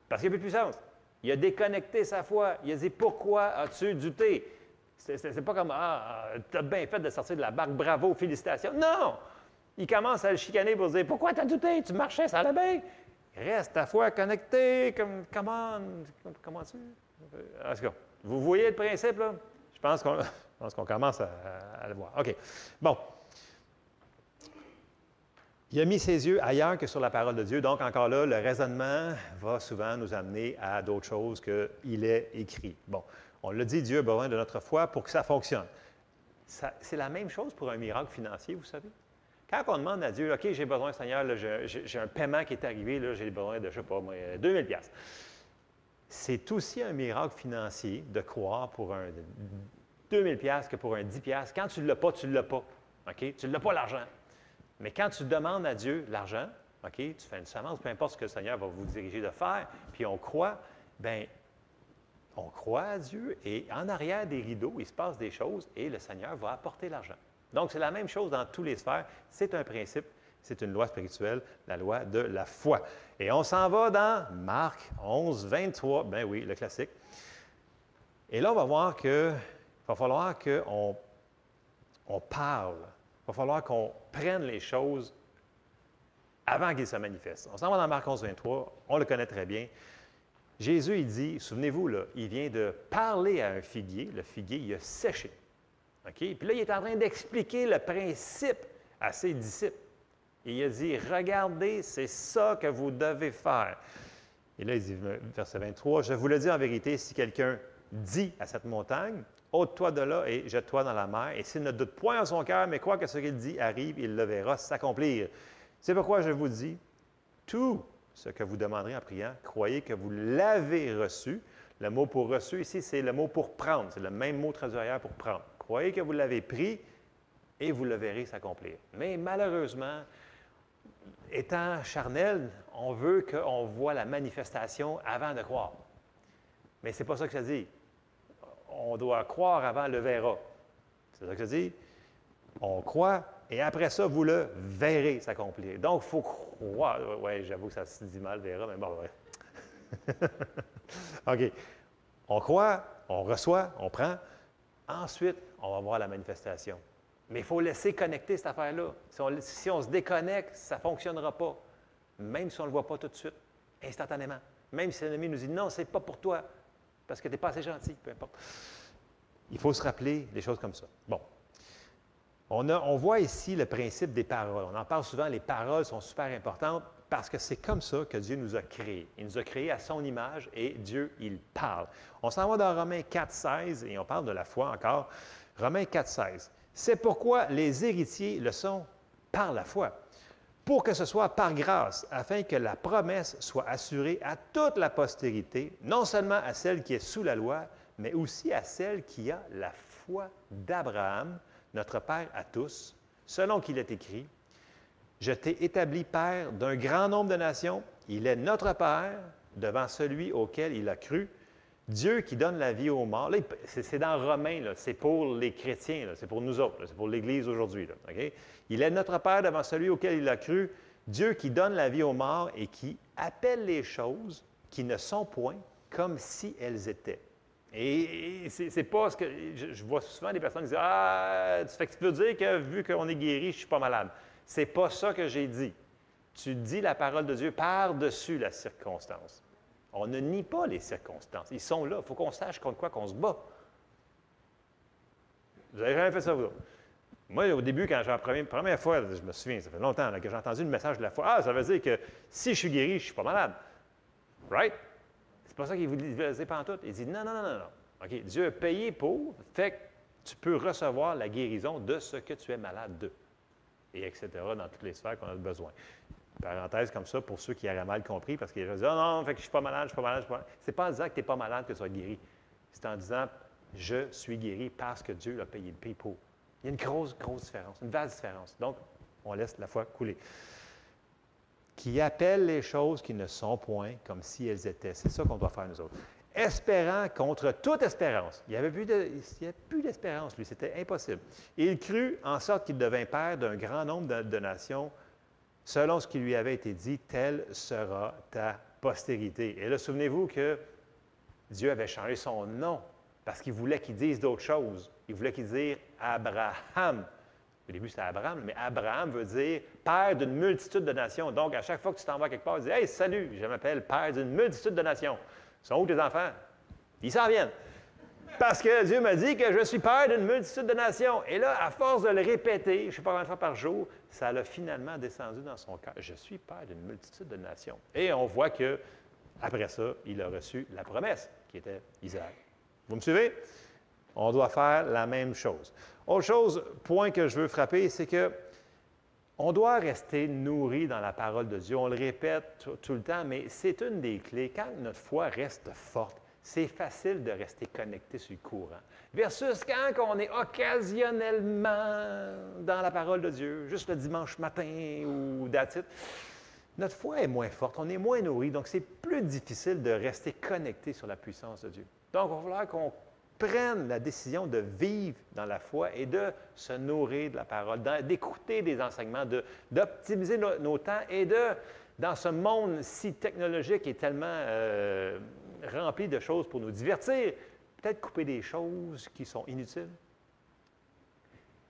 Speaker 1: Parce qu'il n'y a plus de puissance. Il a déconnecté sa foi. Il a dit, « Pourquoi as-tu douté? » C'est pas comme, « Ah, tu as bien fait de sortir de la barque, bravo, félicitations. » Non! Il commence à le chicaner pour dire, « Pourquoi tu as douté? Tu marchais, ça allait bien. Reste ta foi connectée, comment tu... » En tout cas, vous voyez le principe, là? Je pense qu'on commence à le voir. OK. Bon. Il a mis ses yeux ailleurs que sur la parole de Dieu. Donc, encore là, le raisonnement va souvent nous amener à d'autres choses qu'il est écrit. Bon, on l'a dit, Dieu a besoin de notre foi pour que ça fonctionne. C'est la même chose pour un miracle financier, vous savez. Quand on demande à Dieu, « OK, j'ai besoin, Seigneur, j'ai un paiement qui est arrivé, j'ai besoin de, je ne sais pas, 2000 $. C'est aussi un miracle financier de croire pour un 2000 $ que pour un 10 $. Quand tu ne l'as pas, tu ne l'as pas. OK? Tu ne l'as pas l'argent. Mais quand tu demandes à Dieu l'argent, OK, tu fais une semence, peu importe ce que le Seigneur va vous diriger de faire, puis on croit, bien, on croit à Dieu et en arrière des rideaux, il se passe des choses et le Seigneur va apporter l'argent. Donc, c'est la même chose dans toutes les sphères. C'est un principe, c'est une loi spirituelle, la loi de la foi. Et on s'en va dans Marc 11, 23, bien oui, le classique. Et là, on va voir qu'il va falloir qu'on parle. Il va falloir qu'on prenne les choses avant qu'ils se manifestent. On s'en va dans Marc 11, 23, on le connaît très bien. Jésus, il dit, souvenez-vous, là, il vient de parler à un figuier. Le figuier, il a séché. OK? Puis là, il est en train d'expliquer le principe à ses disciples. Et il a dit, regardez, c'est ça que vous devez faire. Et là, il dit, verset 23, « Je vous le dis en vérité, si quelqu'un dit à cette montagne, ôte-toi de là et jette-toi dans la mer, et s'il ne doute point en son cœur, mais croit que ce qu'il dit arrive, il le verra s'accomplir. C'est pourquoi je vous dis, tout ce que vous demanderez en priant, croyez que vous l'avez reçu. » Le mot pour reçu ici, c'est le mot pour prendre. C'est le même mot traduit ailleurs pour prendre. Croyez que vous l'avez pris et vous le verrez s'accomplir. Mais malheureusement, étant charnel, on veut qu'on voit la manifestation avant de croire. Mais ce n'est pas ça que ça dit. On doit croire avant le verra. C'est ça que ça dit. On croit et après ça, vous le verrez s'accomplir. Donc, il faut croire. Oui, j'avoue que ça se dit mal, verra, mais bon, ouais. OK. On croit, on reçoit, on prend. Ensuite, on va voir la manifestation. Mais il faut laisser connecter cette affaire-là. Si on se déconnecte, ça ne fonctionnera pas. Même si on ne le voit pas tout de suite, instantanément. Même si l'ennemi nous dit non, ce n'est pas pour toi, parce que tu n'es pas assez gentil, peu importe. Il faut se rappeler des choses comme ça. Bon. On voit ici le principe des paroles. On en parle souvent, les paroles sont super importantes parce que c'est comme ça que Dieu nous a créés. Il nous a créés à son image et Dieu, il parle. On s'en va dans Romains 4, 16 et on parle de la foi encore. Romains 4, 16. C'est pourquoi les héritiers le sont par la foi, pour que ce soit par grâce, afin que la promesse soit assurée à toute la postérité, non seulement à celle qui est sous la loi, mais aussi à celle qui a la foi d'Abraham, notre Père à tous, selon qu'il est écrit, « Je t'ai établi Père d'un grand nombre de nations, il est notre Père devant celui auquel il a cru, Dieu qui donne la vie aux morts. » Là, c'est dans Romains, c'est pour les chrétiens, c'est pour nous autres, c'est pour l'Église aujourd'hui. Okay? Il est notre Père devant celui auquel il a cru, Dieu qui donne la vie aux morts et qui appelle les choses qui ne sont point comme si elles étaient. Et c'est pas ce que. Je vois souvent des personnes qui disent Ah, tu veux dire que vu qu'on est guéri, je ne suis pas malade. C'est pas ça que j'ai dit. Tu dis la parole de Dieu par-dessus la circonstance. On ne nie pas les circonstances. Ils sont là. Il faut qu'on sache contre quoi qu'on se bat. Vous n'avez jamais fait ça, vous? Moi, au début, quand j'ai la première fois, je me souviens, ça fait longtemps là, que j'ai entendu le message de la foi. Ah, ça veut dire que si je suis guéri, je ne suis pas malade. Right? C'est pas ça qu'il vous disait pantoute. Il dit non, non, non, non, non. OK, Dieu a payé pour, fait que tu peux recevoir la guérison de ce que tu es malade de. Et etc., dans toutes les sphères qu'on a besoin. Parenthèse comme ça pour ceux qui auraient mal compris, parce qu'ils disent ah non, fait que je ne suis pas malade, je ne suis pas malade, je ne suis pas malade. Ce n'est pas en disant que tu n'es pas malade que tu vas être guéri. C'est en disant je suis guéri parce que Dieu l'a payé le prix pour. Il y a une grosse, grosse différence, une vaste différence. Donc, on laisse la foi couler. Qui appelle les choses qui ne sont point comme si elles étaient. C'est ça qu'on doit faire, nous autres. Espérant contre toute espérance. Il n'y avait plus d'espérance, lui, c'était impossible. Il crut en sorte qu'il devint père d'un grand nombre de nations, selon ce qui lui avait été dit, telle sera ta postérité. Et là, souvenez-vous que Dieu avait changé son nom parce qu'il voulait qu'il dise d'autres choses. Il voulait qu'il dise Abraham. Au début, c'était Abraham, mais Abraham veut dire père d'une multitude de nations. Donc, à chaque fois que tu t'en vas quelque part, tu dis Hey, salut, je m'appelle père d'une multitude de nations. Sont où tes enfants? Ils s'en viennent. Parce que Dieu m'a dit que je suis père d'une multitude de nations. Et là, à force de le répéter, je ne sais pas combien de fois par jour, ça l'a finalement descendu dans son cœur. Je suis père d'une multitude de nations. Et on voit que après ça, il a reçu la promesse, qui était Isaac. Vous me suivez? On doit faire la même chose. Autre chose, point que je veux frapper, c'est que on doit rester nourri dans la parole de Dieu. On le répète tout le temps, mais c'est une des clés. Quand notre foi reste forte, c'est facile de rester connecté sur le courant. Versus quand on est occasionnellement dans la parole de Dieu, juste le dimanche matin ou that's it, notre foi est moins forte, on est moins nourri, donc c'est plus difficile de rester connecté sur la puissance de Dieu. Donc, il va falloir qu'on prenne la décision de vivre dans la foi et de se nourrir de la parole, d'écouter des enseignements, d'optimiser nos temps et dans ce monde si technologique et tellement rempli de choses pour nous divertir, peut-être couper des choses qui sont inutiles.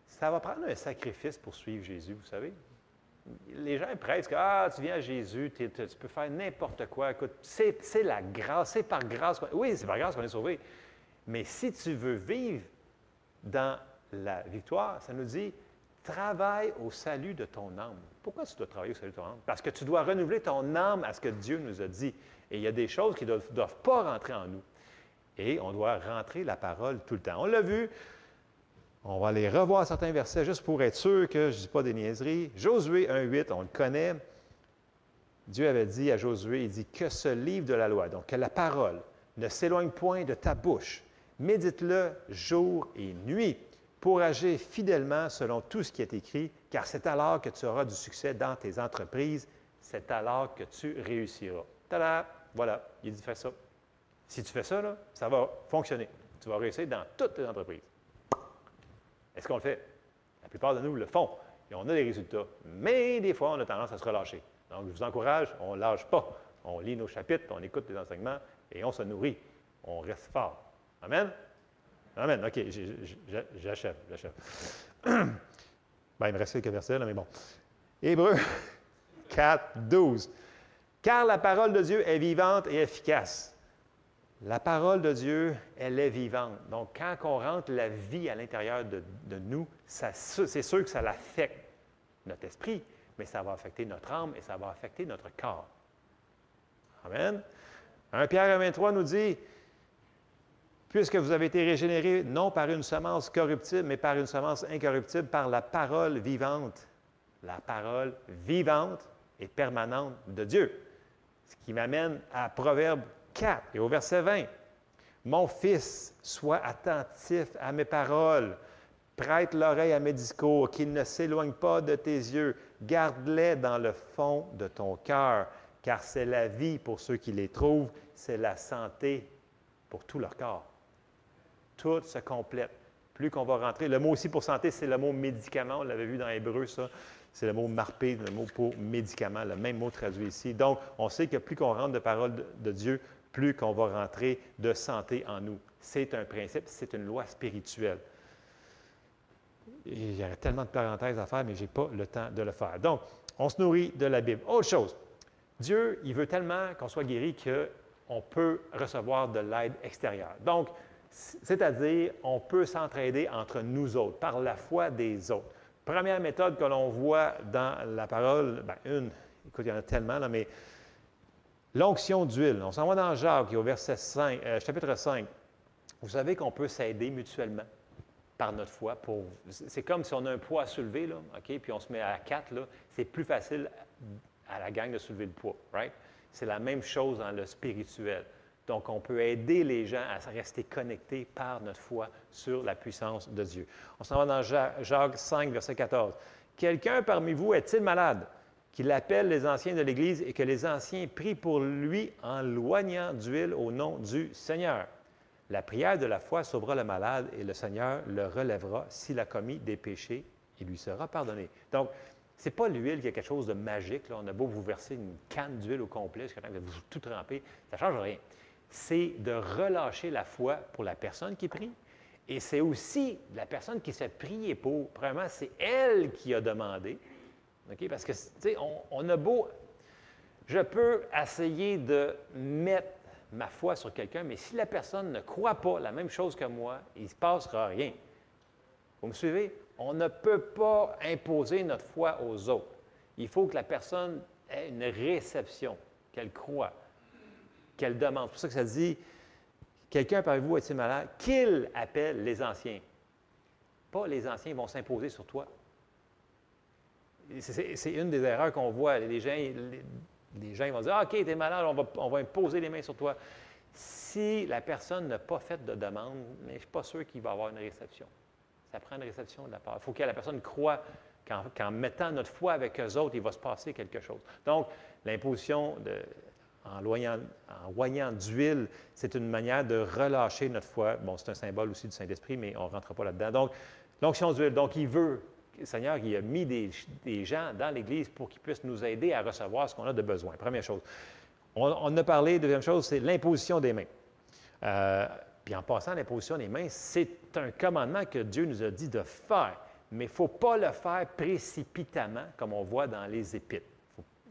Speaker 1: Ça va prendre un sacrifice pour suivre Jésus, vous savez. Les gens prêchent que tu viens à Jésus, tu peux faire n'importe quoi. Écoute, c'est la grâce, c'est par grâce. Oui, c'est par grâce qu'on est sauvé. Mais si tu veux vivre dans la victoire, ça nous dit travaille au salut de ton âme. Pourquoi tu dois travailler au salut de ton âme? Parce que tu dois renouveler ton âme à ce que Dieu nous a dit. Et il y a des choses qui ne doivent pas rentrer en nous. Et on doit rentrer la parole tout le temps. On l'a vu. On va aller revoir certains versets juste pour être sûr que je ne dis pas des niaiseries. Josué 1,8, on le connaît. Dieu avait dit à Josué, il dit que ce livre de la loi, donc que la parole, ne s'éloigne point de ta bouche. Médite-le jour et nuit pour agir fidèlement selon tout ce qui est écrit, car c'est alors que tu auras du succès dans tes entreprises, c'est alors que tu réussiras. Tada! Voilà, il dit fais ça. Si tu fais ça, là, ça va fonctionner. Tu vas réussir dans toutes tes entreprises. Est-ce qu'on le fait? La plupart de nous le font. et on a des résultats. Mais des fois, on a tendance à se relâcher. Donc, je vous encourage, on ne lâche pas. On lit nos chapitres, on écoute les enseignements et on se nourrit. On reste fort. Amen? Amen. OK, j'achève. Ben, il me reste quelques versets, là, mais bon. Hébreux 4, 12. Car la parole de Dieu est vivante et efficace. La parole de Dieu, elle est vivante. Donc, quand on rentre la vie à l'intérieur de nous, c'est sûr que ça l'affecte notre esprit, mais ça va affecter notre âme et ça va affecter notre corps. Amen. 1 Pierre 23 nous dit, « Puisque vous avez été régénérés, non par une semence corruptible, mais par une semence incorruptible, par la parole vivante. » La parole vivante et permanente de Dieu. Ce qui m'amène à Proverbe 4 et au verset 20. « Mon fils, sois attentif à mes paroles. Prête l'oreille à mes discours, qu'ils ne s'éloignent pas de tes yeux. Garde-les dans le fond de ton cœur, car c'est la vie pour ceux qui les trouvent, c'est la santé pour tout leur corps. » Tout se complète. Plus qu'on va rentrer, le mot aussi pour santé, c'est le mot médicament. On l'avait vu dans Hébreu, ça. C'est le mot marpé, le mot pour médicament, le même mot traduit ici. Donc, on sait que plus qu'on rentre de parole de Dieu, plus qu'on va rentrer de santé en nous. C'est un principe, c'est une loi spirituelle. Et il y aurait tellement de parenthèses à faire, mais je n'ai pas le temps de le faire. Donc, on se nourrit de la Bible. Autre chose, Dieu, il veut tellement qu'on soit guéri qu'on peut recevoir de l'aide extérieure. Donc, c'est-à-dire, on peut s'entraider entre nous autres, par la foi des autres. Première méthode que l'on voit dans la parole, écoute, il y en a tellement, là, mais l'onction d'huile. On s'en va dans Jacques, au verset 5, chapitre 5. Vous savez qu'on peut s'aider mutuellement par notre foi. C'est comme si on a un poids à soulever, là, OK, puis on se met à 4, là, c'est plus facile à la gang de soulever le poids, right? C'est la même chose dans le spirituel. Donc, on peut aider les gens à rester connectés par notre foi sur la puissance de Dieu. On s'en va dans Jacques 5, verset 14. « Quelqu'un parmi vous est-il malade, qu'il appelle les anciens de l'Église et que les anciens prient pour lui en loignant d'huile au nom du Seigneur. La prière de la foi sauvera le malade et le Seigneur le relèvera. S'il a commis des péchés, il lui sera pardonné. » Donc, ce n'est pas l'huile qui a quelque chose de magique. Là. On a beau vous verser une canne d'huile au complet, jusqu'à temps que vous tout trempez, ça ne change rien. C'est de relâcher la foi pour la personne qui prie. Et c'est aussi la personne qui se fait prier pour. Premièrement, c'est elle qui a demandé. Okay? Parce que, tu sais, on a beau... Je peux essayer de mettre ma foi sur quelqu'un, mais si la personne ne croit pas la même chose que moi, il ne se passera rien. Vous me suivez? On ne peut pas imposer notre foi aux autres. Il faut que la personne ait une réception, qu'elle croit, qu'elle demande. C'est pour ça que ça dit, quelqu'un parmi vous est-il malade? Qu'il appelle les anciens. Pas les anciens vont s'imposer sur toi. C'est une des erreurs qu'on voit. Les gens ils vont dire, « OK, tu es malade, on va imposer les mains sur toi. » Si la personne n'a pas fait de demande, mais je ne suis pas sûr qu'il va avoir une réception. Ça prend une réception de la part. Il faut que la personne croie qu'en mettant notre foi avec eux autres, il va se passer quelque chose. Donc, l'imposition en loignant d'huile, c'est une manière de relâcher notre foi. Bon, c'est un symbole aussi du Saint-Esprit, mais on ne rentre pas là-dedans. Donc, l'onction d'huile. Donc, il veut, le Seigneur, il a mis des gens dans l'Église pour qu'ils puissent nous aider à recevoir ce qu'on a de besoin. Première chose. On a parlé, deuxième chose, c'est l'imposition des mains. Puis en passant, l'imposition des mains, c'est un commandement que Dieu nous a dit de faire. Mais il ne faut pas le faire précipitamment, comme on voit dans les Épîtres.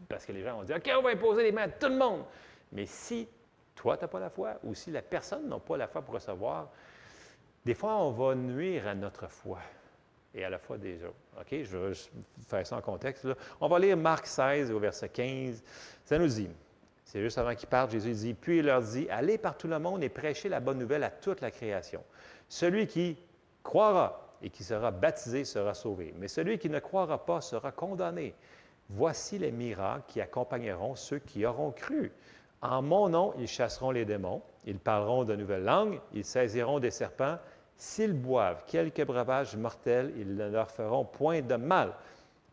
Speaker 1: Parce que les gens vont dire, « OK, on va imposer les mains à tout le monde. » Mais si toi, tu n'as pas la foi, ou si la personne n'a pas la foi pour recevoir, des fois, on va nuire à notre foi et à la foi des autres. OK? Je vais faire ça en contexte. Là. On va lire Marc 16 au verset 15. Ça nous dit, c'est juste avant qu'il parte, Jésus dit, « Puis il leur dit, allez par tout le monde et prêchez la bonne nouvelle à toute la création. Celui qui croira et qui sera baptisé sera sauvé, mais celui qui ne croira pas sera condamné. Voici les miracles qui accompagneront ceux qui auront cru. En mon nom, ils chasseront les démons, ils parleront de nouvelles langues, ils saisiront des serpents. S'ils boivent quelques breuvages mortels, ils ne leur feront point de mal.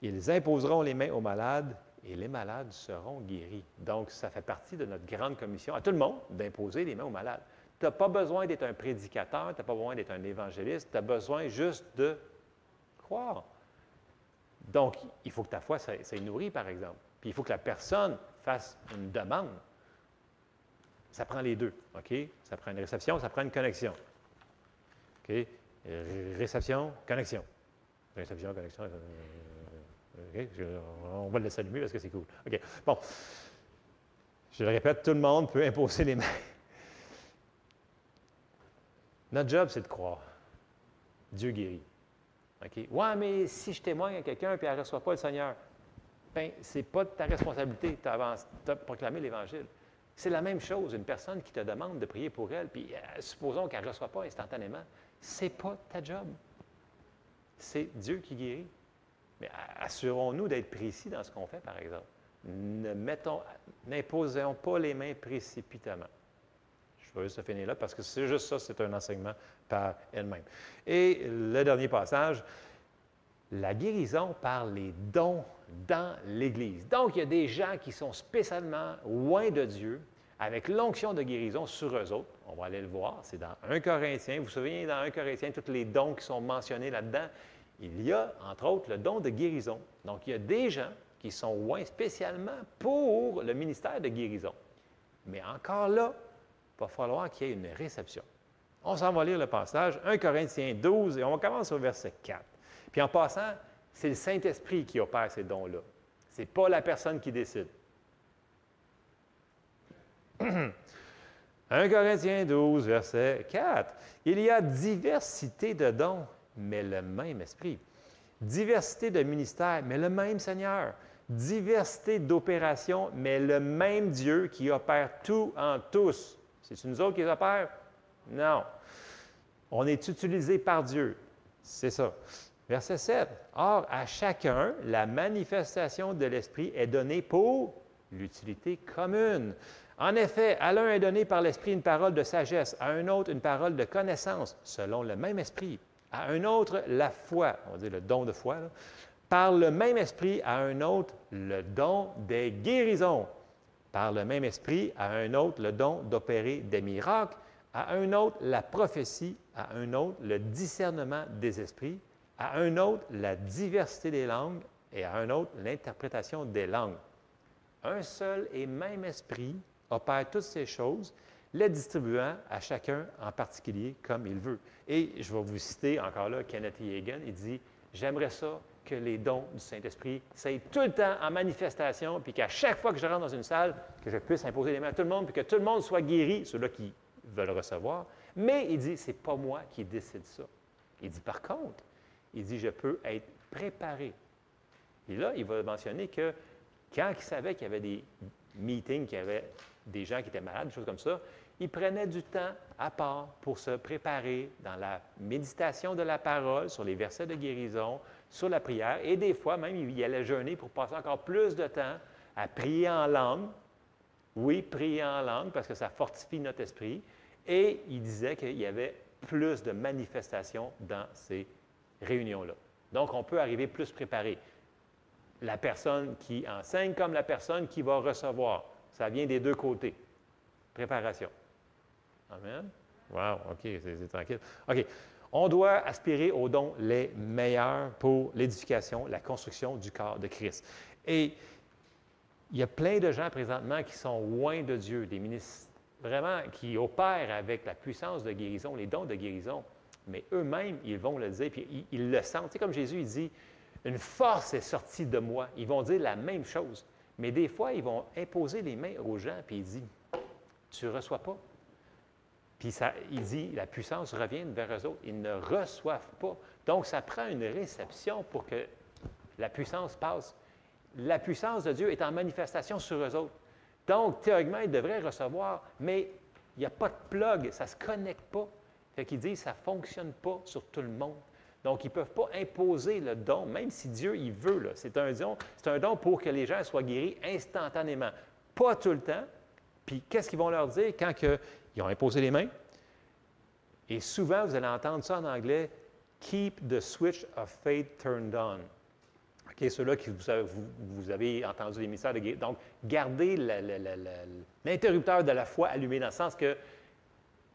Speaker 1: Ils imposeront les mains aux malades et les malades seront guéris. » Donc, ça fait partie de notre grande commission à tout le monde d'imposer les mains aux malades. Tu n'as pas besoin d'être un prédicateur, tu n'as pas besoin d'être un évangéliste, tu as besoin juste de croire, Donc, il faut que ta foi soit nourrie, par exemple. Puis il faut que la personne fasse une demande. Ça prend les deux, OK? Ça prend une réception, ça prend une connexion. OK? Réception, connexion. Réception, connexion. OK? On va le laisser allumer parce que c'est cool. OK. Bon. Je le répète, tout le monde peut imposer les mains. Notre job, c'est de croire. Dieu guérit. OK? Ouais, mais si je témoigne à quelqu'un et elle ne reçoit pas le Seigneur, bien, ce n'est pas de ta responsabilité. Tu as proclamé l'Évangile. C'est la même chose, une personne qui te demande de prier pour elle, puis supposons qu'elle ne reçoit pas instantanément, ce n'est pas ta job. C'est Dieu qui guérit. Mais assurons-nous d'être précis dans ce qu'on fait, par exemple. N'imposons pas les mains précipitamment. Je veux juste finir là parce que c'est juste ça, c'est un enseignement par elle-même. Et le dernier passage, la guérison par les dons dans l'Église. Donc, il y a des gens qui sont spécialement loin de Dieu, avec l'onction de guérison sur eux autres. On va aller le voir, c'est dans 1 Corinthiens. Vous vous souvenez, dans 1 Corinthiens, tous les dons qui sont mentionnés là-dedans, il y a, entre autres, le don de guérison. Donc, il y a des gens qui sont loin spécialement pour le ministère de guérison. Mais encore là, il va falloir qu'il y ait une réception. On s'en va lire le passage, 1 Corinthiens 12, et on commence au verset 4. Puis en passant, c'est le Saint-Esprit qui opère ces dons-là. Ce n'est pas la personne qui décide. 1 Corinthiens 12, verset 4. Il y a diversité de dons, mais le même Esprit. Diversité de ministères, mais le même Seigneur. Diversité d'opérations, mais le même Dieu qui opère tout en tous. C'est-tu nous autres qui les opère? Non. On est utilisé par Dieu. C'est ça. Verset 7. Or, à chacun, la manifestation de l'Esprit est donnée pour l'utilité commune. En effet, à l'un est donné par l'Esprit une parole de sagesse, à un autre une parole de connaissance, selon le même Esprit. À un autre, la foi, on va dire le don de foi, là. Par le même Esprit, à un autre, le don des guérisons. Par le même Esprit, à un autre, le don d'opérer des miracles. À un autre, la prophétie. À un autre, le discernement des esprits. À un autre, la diversité des langues. Et à un autre, l'interprétation des langues. Un seul et même Esprit opère toutes ces choses, les distribuant à chacun en particulier comme il veut. Et je vais vous citer encore là Kenneth Hagin, il dit « J'aimerais ça que les dons du Saint-Esprit soient tout le temps en manifestation, puis qu'à chaque fois que je rentre dans une salle, que je puisse imposer les mains à tout le monde, puis que tout le monde soit guéri, ceux-là qui veulent recevoir. Mais il dit, c'est pas moi qui décide ça. Il dit, par contre, il dit, je peux être préparé. Et là, il va mentionner que quand il savait qu'il y avait des meetings, qu'il y avait des gens qui étaient malades, des choses comme ça, il prenait du temps à part pour se préparer dans la méditation de la parole, sur les versets de guérison, sur la prière, et des fois même, il allait jeûner pour passer encore plus de temps à prier en langue. Oui, prier en langue, parce que ça fortifie notre esprit. Et il disait qu'il y avait plus de manifestations dans ces réunions-là. Donc, on peut arriver plus préparé. La personne qui enseigne comme la personne qui va recevoir. Ça vient des deux côtés. Préparation. Amen. Wow, OK, c'est tranquille. OK. On doit aspirer aux dons les meilleurs pour l'édification, la construction du corps de Christ. Et il y a plein de gens présentement qui sont loin de Dieu, des ministres vraiment qui opèrent avec la puissance de guérison, les dons de guérison, mais eux-mêmes, ils vont le dire, puis ils le sentent. Tu sais, comme Jésus, il dit, une force est sortie de moi. Ils vont dire la même chose. Mais des fois, ils vont imposer les mains aux gens, puis il dit, tu ne reçois pas. Puis il dit, la puissance revient vers eux autres. Ils ne reçoivent pas. Donc, ça prend une réception pour que la puissance passe. La puissance de Dieu est en manifestation sur eux autres. Donc, théoriquement, ils devraient recevoir, mais il n'y a pas de plug, ça ne se connecte pas. Fait qu'ils disent, ça ne fonctionne pas sur tout le monde. Donc, ils ne peuvent pas imposer le don, même si Dieu, il veut. Là. C'est un don pour que les gens soient guéris instantanément. Pas tout le temps. Puis, qu'est-ce qu'ils vont leur dire quand ils ont imposé les mains? Et souvent, vous allez entendre ça en anglais, « Keep the switch of faith turned on ». OK, ceux-là qui vous avez entendu les mystères de guérison. Donc, gardez l'interrupteur de la foi allumé dans le sens que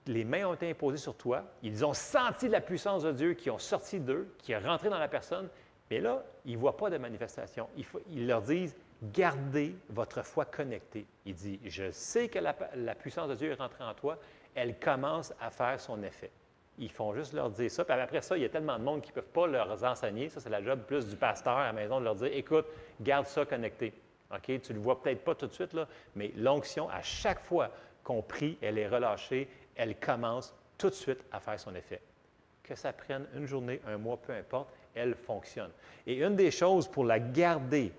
Speaker 1: les mains ont été imposées sur toi, ils ont senti la puissance de Dieu qui ont sorti d'eux, qui est rentré dans la personne, Mais là, ils ne voient pas de manifestation. Ils leur disent, gardez votre foi connectée. Il dit, je sais que la puissance de Dieu est rentrée en toi, elle commence à faire son effet. Ils font juste leur dire ça. Puis après ça, il y a tellement de monde qui ne peuvent pas leur enseigner. Ça, c'est la job plus du pasteur à la maison de leur dire, écoute, garde ça connecté. OK? Tu ne le vois peut-être pas tout de suite, là, mais l'onction, à chaque fois qu'on prie, elle est relâchée, elle commence tout de suite à faire son effet. Que ça prenne une journée, un mois, peu importe, elle fonctionne. Et une des choses pour la garder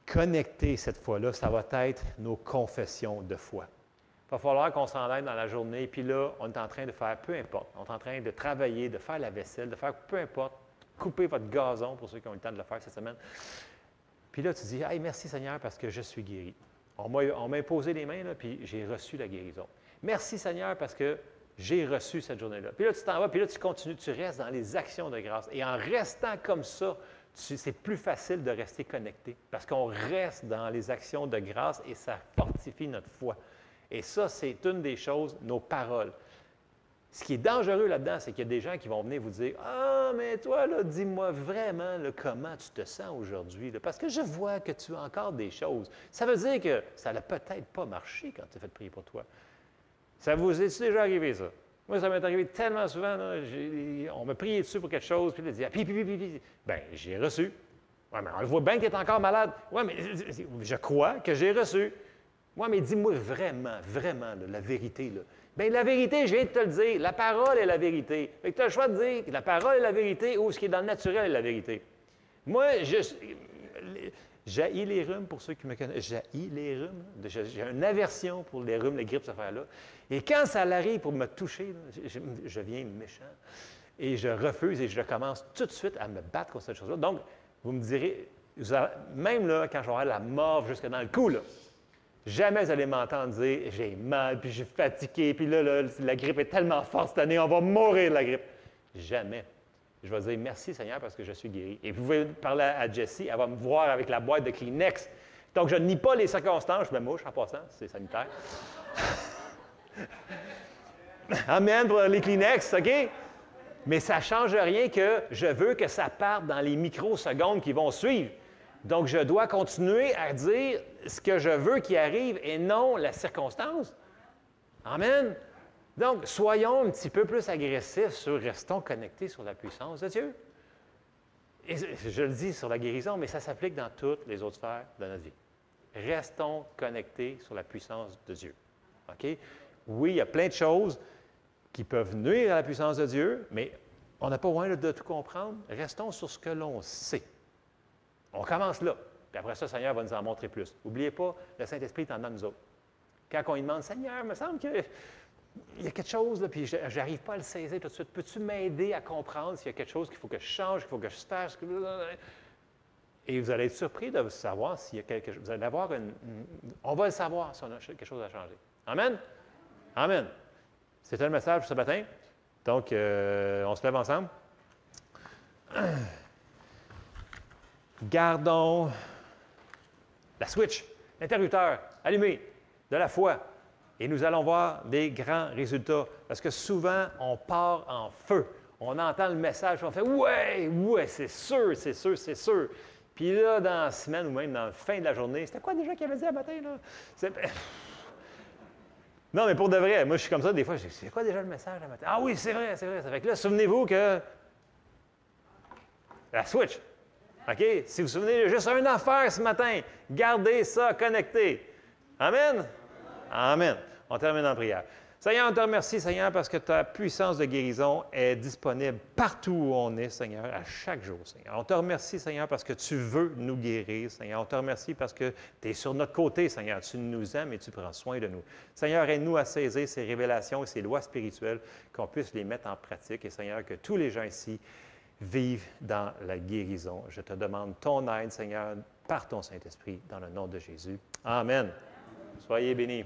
Speaker 1: connectée cette fois-là, ça va être nos confessions de foi. Il va falloir qu'on s'en aille dans la journée, puis là, on est en train de faire, peu importe, on est en train de travailler, de faire la vaisselle, de faire peu importe, couper votre gazon pour ceux qui ont eu le temps de le faire cette semaine. Puis là, tu dis, « Hey, merci Seigneur parce que je suis guéri. » On m'a imposé les mains, là, puis j'ai reçu la guérison. Merci Seigneur parce que j'ai reçu cette journée-là. Puis là, tu t'en vas, puis là, tu continues, tu restes dans les actions de grâce. Et en restant comme ça, c'est plus facile de rester connecté parce qu'on reste dans les actions de grâce et ça fortifie notre foi. Et ça, c'est une des choses, nos paroles. Ce qui est dangereux là-dedans, c'est qu'il y a des gens qui vont venir vous dire « Ah, mais toi, là, dis-moi vraiment là, comment tu te sens aujourd'hui, parce que je vois que tu as encore des choses. » Ça veut dire que ça n'a peut-être pas marché quand tu as fait prier pour toi. Ça vous est déjà arrivé, ça? Moi, ça m'est arrivé tellement souvent. Là, on m'a prié dessus pour quelque chose, puis il a dit « Bien, j'ai reçu. » « Oui, mais on le voit bien que tu es encore malade. »« Oui, mais je crois que j'ai reçu. »« Oui, mais dis-moi vraiment, vraiment, là, la vérité, là. » Bien, la vérité, je viens de te le dire. La parole est la vérité. Fait que tu as le choix de dire que la parole est la vérité ou ce qui est dans le naturel est la vérité. Moi, j'haïs les rhumes, pour ceux qui me connaissent. J'haïs les rhumes. J'ai une aversion pour les rhumes, les grippes, cette affaire-là. Et quand ça arrive pour me toucher, là, je viens méchant. Et je refuse et je commence tout de suite à me battre contre cette chose-là. Donc, vous me direz, même là, quand je vais avoir la morve jusque dans le cou, là, jamais vous allez m'entendre dire « j'ai mal, puis je suis fatigué, puis là, la grippe est tellement forte cette année, on va mourir de la grippe. » Jamais. Je vais dire « merci Seigneur parce que je suis guéri. » Et vous pouvez parler à Jessie, elle va me voir avec la boîte de Kleenex. Donc, je ne nie pas les circonstances, je me mouche en passant, c'est sanitaire. Amen pour les Kleenex, OK? Mais ça ne change rien que je veux que ça parte dans les microsecondes qui vont suivre. Donc, je dois continuer à dire ce que je veux qui arrive et non la circonstance. Amen. Donc, soyons un petit peu plus agressifs restons connectés sur la puissance de Dieu. Et je le dis sur la guérison, mais ça s'applique dans toutes les autres sphères de notre vie. Restons connectés sur la puissance de Dieu. OK? Oui, il y a plein de choses qui peuvent nuire à la puissance de Dieu, mais on n'a pas besoin de tout comprendre. Restons sur ce que l'on sait. On commence là. Puis après ça, le Seigneur va nous en montrer plus. N'oubliez pas, le Saint-Esprit est en nous autres. Quand on lui demande, « Seigneur, il me semble qu'il y a quelque chose, là, puis je n'arrive pas à le saisir tout de suite. Peux-tu m'aider à comprendre s'il y a quelque chose qu'il faut que je change, qu'il faut que je fasse? » Et vous allez être surpris de savoir s'il y a quelque chose. Vous allez avoir on va le savoir si on a quelque chose à changer. Amen? Amen. C'était le message ce matin. Donc, on se lève ensemble. Gardons la switch, l'interrupteur allumé de la foi et nous allons voir des grands résultats. Parce que souvent, on part en feu. On entend le message, on fait « Ouais, c'est sûr, c'est sûr, c'est sûr. » Puis là, dans la semaine ou même dans la fin de la journée, c'était quoi déjà qu'il avait dit à matin, là? Non, mais pour de vrai, moi, je suis comme ça, des fois, je dis, c'est quoi déjà le message à matin? Ah oui, c'est vrai, c'est vrai. Ça fait que là, souvenez-vous que la switch. OK? Si vous vous souvenez de juste une affaire ce matin, gardez ça connecté. Amen? Amen. On termine en prière. Seigneur, on te remercie, Seigneur, parce que ta puissance de guérison est disponible partout où on est, Seigneur, à chaque jour, Seigneur. On te remercie, Seigneur, parce que tu veux nous guérir, Seigneur. On te remercie parce que tu es sur notre côté, Seigneur. Tu nous aimes et tu prends soin de nous. Seigneur, aide-nous à saisir ces révélations et ces lois spirituelles, qu'on puisse les mettre en pratique. Et Seigneur, que tous les gens ici vivent dans la guérison. Je te demande ton aide, Seigneur, par ton Saint-Esprit, dans le nom de Jésus. Amen. Soyez bénis.